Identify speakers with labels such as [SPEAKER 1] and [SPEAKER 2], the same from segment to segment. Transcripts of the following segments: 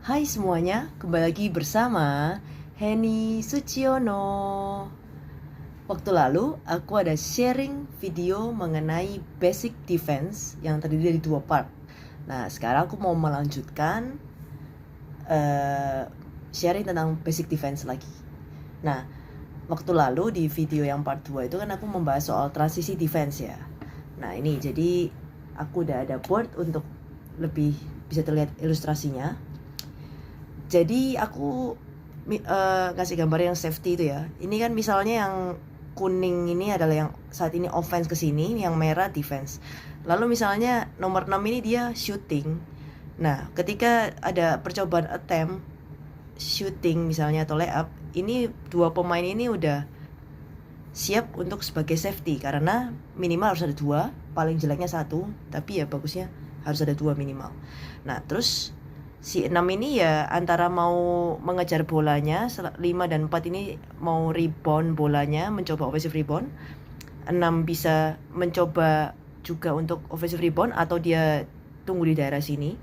[SPEAKER 1] Hai semuanya, kembali lagi bersama Henny Suciono. Waktu lalu aku ada sharing video mengenai basic defense yang terdiri dari 2 part. Nah sekarang aku mau melanjutkan sharing tentang basic defense lagi. Nah waktu lalu di video yang part 2 itu kan aku membahas soal transisi defense ya. Nah ini jadi aku udah ada board untuk lebih bisa terlihat ilustrasinya. Jadi aku kasih gambar yang safety itu ya. Ini kan misalnya yang kuning ini adalah yang saat ini offense ke sini, yang merah defense. Lalu misalnya nomor 6 ini dia shooting. Nah, ketika ada percobaan attempt shooting misalnya atau layup, ini dua pemain ini udah siap untuk sebagai safety karena minimal harus ada 2, paling jeleknya 1, tapi ya bagusnya harus ada 2 minimal. Nah, terus si 6 ini ya antara mau mengejar bolanya, 5 dan 4 ini mau rebound bolanya, mencoba offensive rebound. 6 bisa mencoba juga untuk offensive rebound atau dia tunggu di daerah sini.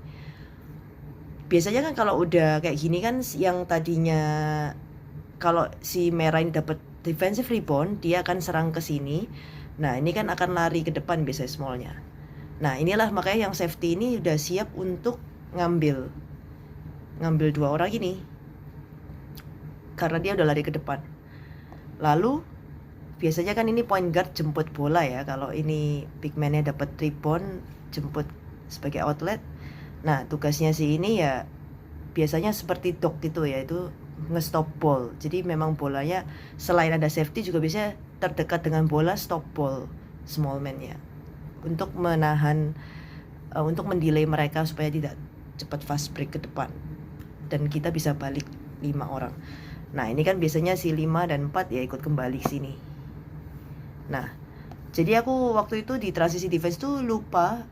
[SPEAKER 1] Biasanya kan kalau udah kayak gini kan yang tadinya kalau si merah ini dapat defensive rebound, dia akan serang ke sini. Nah, ini kan akan lari ke depan biasanya smallnya. Nah, inilah makanya yang safety ini udah siap untuk ngambil 2 orang ini karena dia udah lari ke depan. Lalu biasanya kan ini point guard jemput bola ya, kalau ini big man-nya dapat rebound jemput sebagai outlet. Nah tugasnya si ini ya biasanya seperti dog gitu ya, itu nge-stop ball. Jadi memang bolanya selain ada safety juga biasanya terdekat dengan bola, stop ball small man-nya untuk menahan untuk mendelay mereka supaya tidak cepat fast break ke depan dan kita bisa balik 5 orang. Nah ini kan biasanya si 5 dan 4 ya ikut kembali sini. Nah jadi aku waktu itu di transisi defense tuh lupa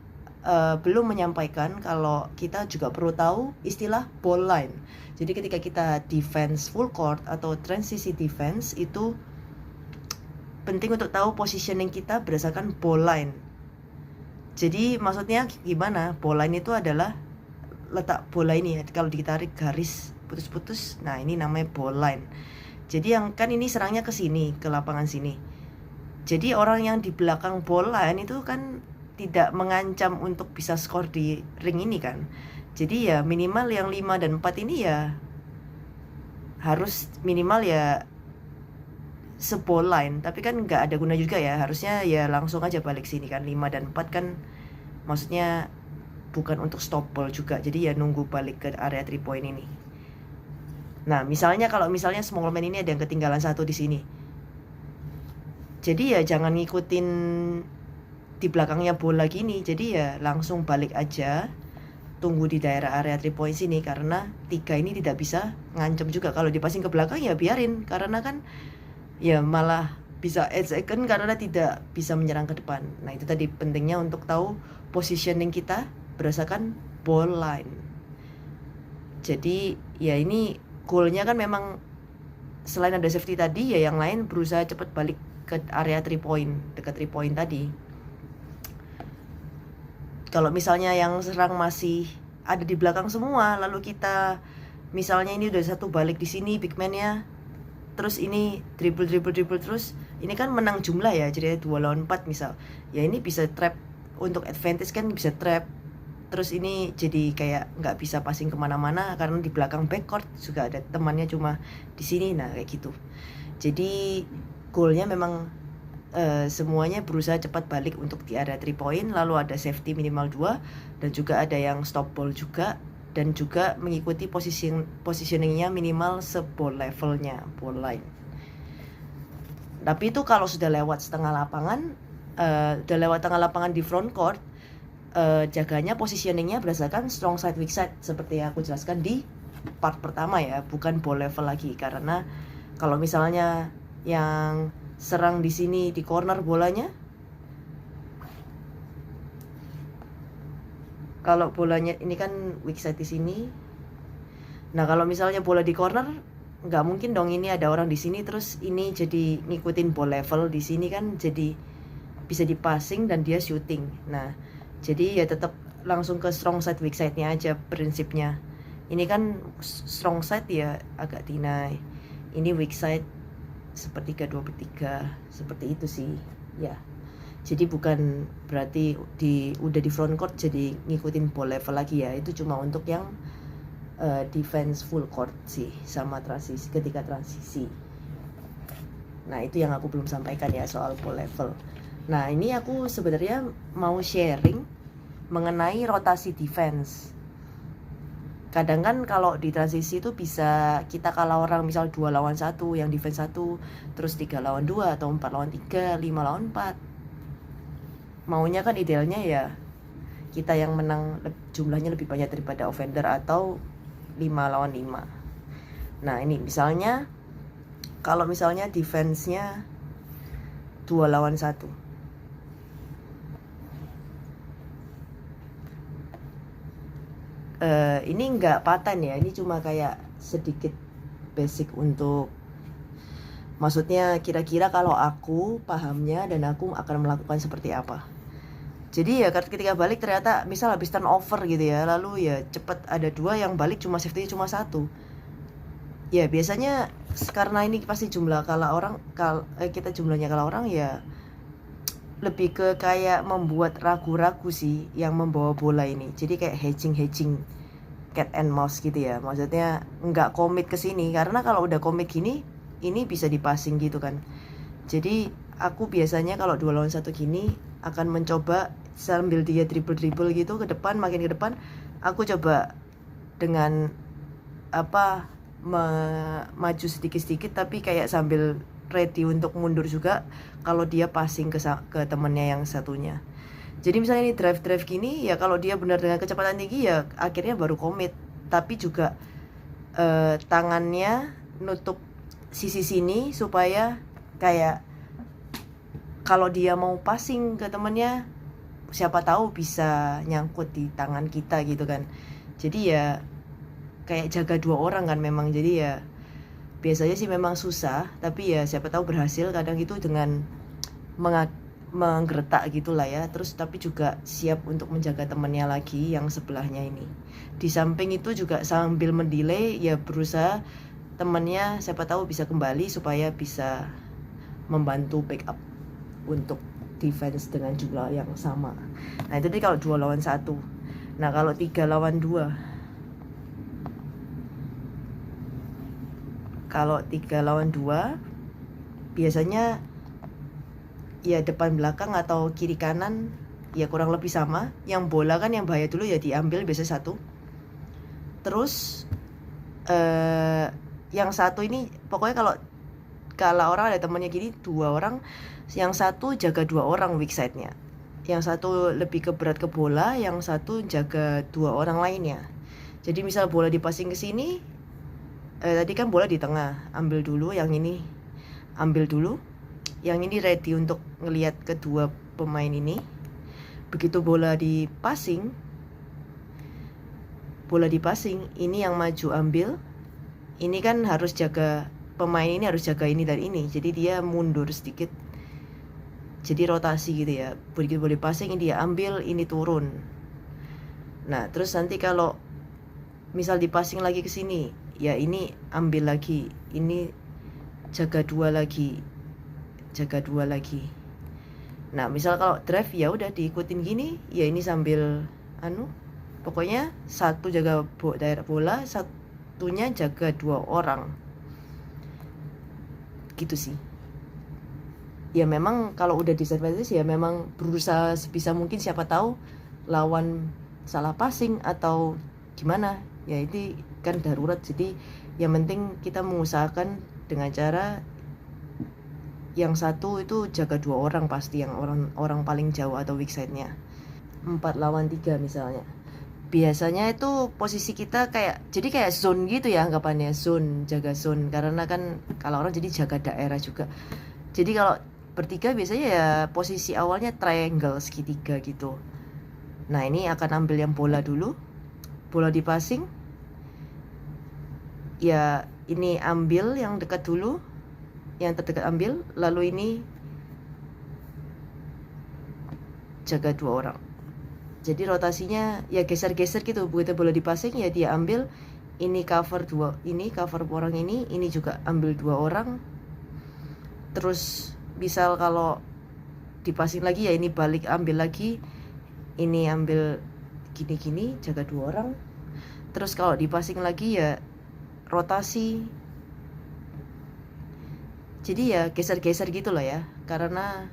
[SPEAKER 1] belum menyampaikan kalau kita juga perlu tahu istilah ball line. Jadi ketika kita defense full court atau transisi defense itu penting untuk tahu positioning kita berdasarkan ball line. Jadi maksudnya gimana? Ball line itu adalah letak bola ini ya, kalau ditarik garis putus-putus, nah ini namanya ball line. Jadi yang kan ini serangnya ke sini, ke lapangan sini. Jadi orang yang di belakang ball line itu kan tidak mengancam untuk bisa skor di ring ini kan. Jadi ya minimal yang 5 dan 4 ini ya harus minimal ya se-ball line. Tapi kan nggak ada guna juga ya, harusnya ya langsung aja balik sini kan. 5 dan 4 kan maksudnya bukan untuk stop ball juga, jadi ya nunggu balik ke area 3 point ini. Nah misalnya kalau misalnya small man ini ada yang ketinggalan 1 di sini, jadi ya jangan ngikutin di belakangnya bola gini, jadi ya langsung balik aja, tunggu di daerah area 3 point sini karena 3 ini tidak bisa ngancam juga. Kalau dipasing ke belakang ya biarin, karena kan ya malah bisa edge second karena tidak bisa menyerang ke depan. Nah itu tadi pentingnya untuk tahu positioning kita berdasarkan ball line. Jadi ya ini goalnya kan memang selain ada safety tadi ya yang lain berusaha cepat balik ke area 3 point, dekat 3 point tadi. Kalau misalnya yang serang masih ada di belakang semua, lalu kita misalnya ini udah 1 balik di sini big man-nya, terus ini dribble terus, ini kan menang jumlah ya, jadi 2 lawan 4 misal. Ya ini bisa trap, untuk advantage kan bisa trap. Terus ini jadi kayak nggak bisa passing kemana-mana karena di belakang backcourt juga ada temannya cuma di sini. Nah kayak gitu. Jadi goalnya memang semuanya berusaha cepat balik untuk di area 3 point. Lalu ada safety minimal 2, dan juga ada yang stop ball juga, dan juga mengikuti positioningnya minimal se-ball levelnya, ball line. Tapi itu kalau sudah lewat setengah lapangan, udah lewat tengah lapangan di front court, jaganya positioningnya berdasarkan strong side weak side seperti yang aku jelaskan di part pertama ya, bukan ball level lagi. Karena kalau misalnya yang serang di sini di corner bolanya, kalau bolanya ini kan weak side di sini. Nah kalau misalnya bola di corner, nggak mungkin dong ini ada orang di sini terus ini jadi ngikutin ball level di sini kan, jadi bisa dipassing dan dia shooting. Nah jadi ya tetap langsung ke strong side weak side-nya aja prinsipnya. Ini kan strong side ya agak deny, ini weak side sepertiga 2/3, seperti itu sih ya. Jadi bukan berarti udah di front court jadi ngikutin ball level lagi ya, itu cuma untuk yang defense full court sih, sama transisi, ketika transisi. Nah itu yang aku belum sampaikan ya soal ball level. Nah ini aku sebenarnya mau sharing mengenai rotasi defense. Kadang kan kalau di transisi itu bisa kita kalah orang, misal 2 lawan 1 yang defense 1, terus 3 lawan 2 atau 4 lawan 3, 5 lawan 4. Maunya kan idealnya ya kita yang menang jumlahnya lebih banyak daripada offender, atau 5 lawan 5. Nah ini misalnya kalau misalnya defense-nya 2 lawan 1, ini nggak paten ya, ini cuma kayak sedikit basic untuk, maksudnya kira-kira kalau aku pahamnya dan aku akan melakukan seperti apa. Jadi ya ketika balik ternyata misal habis turnover gitu ya, lalu ya cepet ada 2 yang balik cuma safety cuma 1. Ya biasanya karena ini pasti jumlah kalah orang, kita jumlahnya kalah orang ya, lebih ke kayak membuat ragu-ragu sih yang membawa bola ini. Jadi kayak hedging cat and mouse gitu ya, maksudnya nggak komit ke sini, karena kalau udah komit gini ini bisa dipassing gitu kan. Jadi aku biasanya kalau 2 lawan 1 gini akan mencoba sambil dia dribble gitu ke depan, makin ke depan aku coba dengan maju sedikit-sedikit, tapi kayak sambil ready untuk mundur juga kalau dia passing ke temennya yang satunya. Jadi misalnya ini drive gini ya, kalau dia benar dengan kecepatan tinggi ya akhirnya baru komit, tapi juga tangannya nutup sisi sini supaya kayak kalau dia mau passing ke temennya siapa tahu bisa nyangkut di tangan kita gitu kan. Jadi ya kayak jaga 2 orang kan memang, jadi ya biasanya sih memang susah, tapi ya siapa tahu berhasil kadang itu dengan menggeretak gitulah ya. Terus tapi juga siap untuk menjaga temannya lagi yang sebelahnya ini. Di samping itu juga sambil mendelay ya berusaha temannya siapa tahu bisa kembali supaya bisa membantu backup untuk defense dengan jumlah yang sama. Nah itu tadi kalau 2 lawan 1. Nah kalau 3 lawan 2, kalau 3 lawan 2 biasanya ya depan belakang atau kiri kanan ya kurang lebih sama. Yang bola kan yang bahaya dulu ya diambil biasa 1. Terus yang 1 ini pokoknya kalau orang ada temannya gini 2 orang, yang 1 jaga 2 orang weak side-nya, yang 1 lebih ke berat ke bola, yang 1 jaga 2 orang lainnya. Jadi misal bola dipassing ke sini, tadi kan bola di tengah, ambil dulu yang ini, ambil dulu yang ini, ready untuk ngelihat kedua pemain ini. Begitu bola dipassing, ini yang maju ambil, ini kan harus jaga, pemain ini harus jaga ini dan ini, jadi dia mundur sedikit, jadi rotasi gitu ya. Begitu boleh passing ini dia ambil, ini turun. Nah terus nanti kalau misal dipassing lagi ke sini ya, ini ambil lagi, ini jaga 2 lagi, jaga 2 lagi. Nah misal kalau drive ya udah diikutin gini ya, ini sambil pokoknya 1 jaga daerah bola, 1-nya jaga 2 orang gitu sih. Ya memang kalau udah disadvantage ya memang berusaha sebisa mungkin, siapa tahu lawan salah passing atau gimana ya, ini kan darurat. Jadi yang penting kita mengusahakan dengan cara yang 1 itu jaga 2 orang pasti, yang orang paling jauh atau weak side-nya. 4 lawan 3 misalnya, biasanya itu posisi kita jadi kayak zone gitu ya anggapannya, zone, jaga zone, karena kan kalau orang jadi jaga daerah juga. Jadi kalau bertiga biasanya ya posisi awalnya triangle, segitiga gitu. Nah ini akan ambil yang bola dulu, bola dipassing ya, ini ambil yang dekat dulu, yang terdekat ambil, lalu ini jaga 2 orang. Jadi rotasinya ya geser-geser gitu. Begitu bola dipassing ya dia ambil, ini cover orang ini juga ambil 2 orang. Terus misal kalau dipasing lagi ya ini balik ambil lagi, ini ambil gini-gini jaga 2 orang. Terus kalau dipasing lagi ya rotasi, jadi ya geser-geser gitu lah ya, karena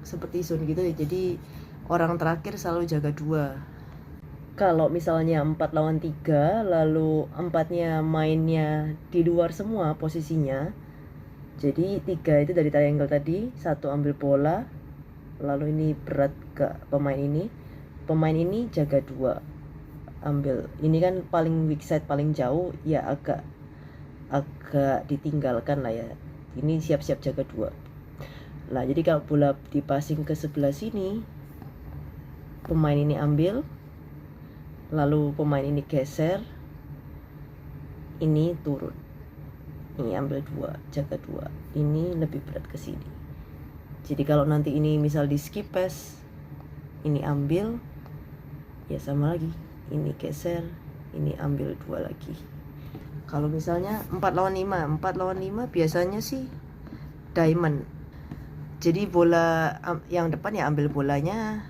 [SPEAKER 1] seperti zone gitu ya, jadi orang terakhir selalu jaga 2. Kalau misalnya 4 lawan 3 lalu 4-nya mainnya di luar semua posisinya, jadi 3 itu dari triangle tadi, 1 ambil bola, lalu ini berat ke pemain ini jaga 2 ambil, ini kan paling weak side paling jauh ya, agak ditinggalkan lah ya, ini siap-siap jaga 2 lah. Jadi kalau bola dipasing ke sebelah sini, pemain ini ambil, lalu pemain ini geser, ini turun, ini ambil 2 jaga 2, ini lebih berat ke sini. Jadi kalau nanti ini misal di skip pass, ini ambil ya sama lagi, ini geser, ini ambil 2 lagi. Kalau misalnya 4 lawan 5 biasanya sih diamond. Jadi bola yang depan ya ambil bolanya,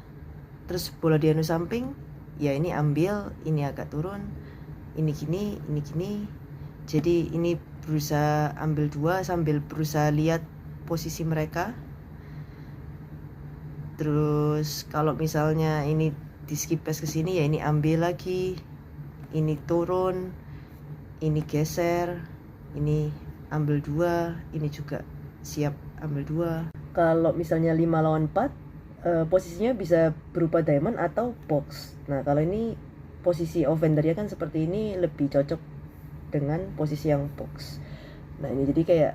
[SPEAKER 1] terus bola di anu samping ya ini ambil, ini agak turun, ini gini. Jadi ini berusaha ambil 2 sambil berusaha lihat posisi mereka. Terus kalau misalnya ini di skip pass ke sini ya ini ambil lagi, ini turun, ini geser, ini ambil 2, ini juga siap ambil 2. Kalau misalnya 5 lawan 4, posisinya bisa berupa diamond atau box. Nah kalau ini posisi offendernya kan seperti ini lebih cocok dengan posisi yang box. Nah ini jadi kayak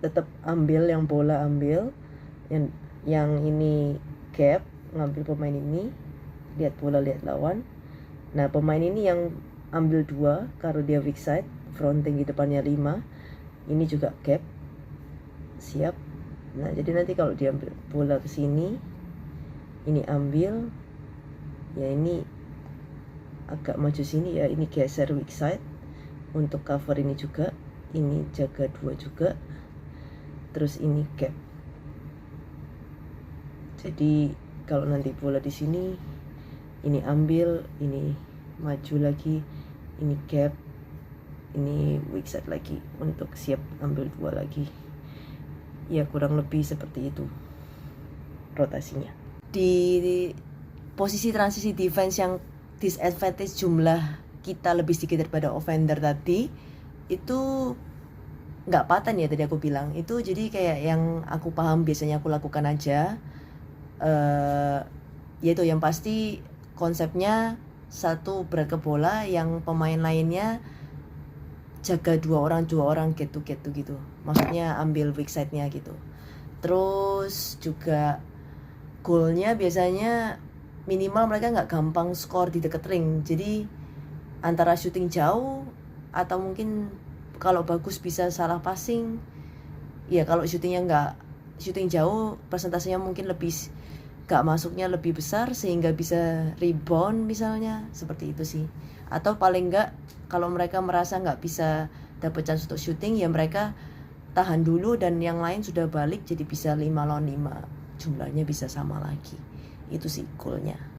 [SPEAKER 1] tetap ambil yang bola, ambil yang ini gap, ngambil pemain ini, lihat bola, lihat lawan. Nah pemain ini yang ambil 2 karena dia weak side, fronting di depannya 5, ini juga gap, siap. Nah jadi nanti kalau dia ambil bola ke sini, ini ambil ya, ini agak maju sini ya, ini geser weak side untuk cover ini juga, ini jaga 2 juga, terus ini gap. Jadi kalau nanti bola di sini, ini ambil, ini maju lagi, ini gap, ini weak side lagi untuk siap ambil 2 lagi. Ya kurang lebih seperti itu rotasinya. Di posisi transisi defense yang disadvantage jumlah kita lebih sedikit daripada offender tadi, itu nggak paten ya tadi aku bilang. Itu jadi kayak yang aku paham biasanya aku lakukan aja. Yaitu yang pasti konsepnya 1 berat ke bola, yang pemain lainnya jaga 2 orang get to gitu. Maksudnya ambil weak side-nya gitu. Terus juga goalnya biasanya minimal mereka nggak gampang skor di deket ring. Jadi antara shooting jauh atau mungkin kalau bagus bisa salah passing. Ya kalau shooting jauh persentasenya mungkin lebih gak masuknya lebih besar sehingga bisa rebound misalnya, seperti itu sih. Atau paling enggak kalau mereka merasa nggak bisa dapat chance untuk shooting, ya mereka tahan dulu dan yang lain sudah balik, jadi bisa 5 lawan 5, jumlahnya bisa sama lagi. Itu sih goalnya.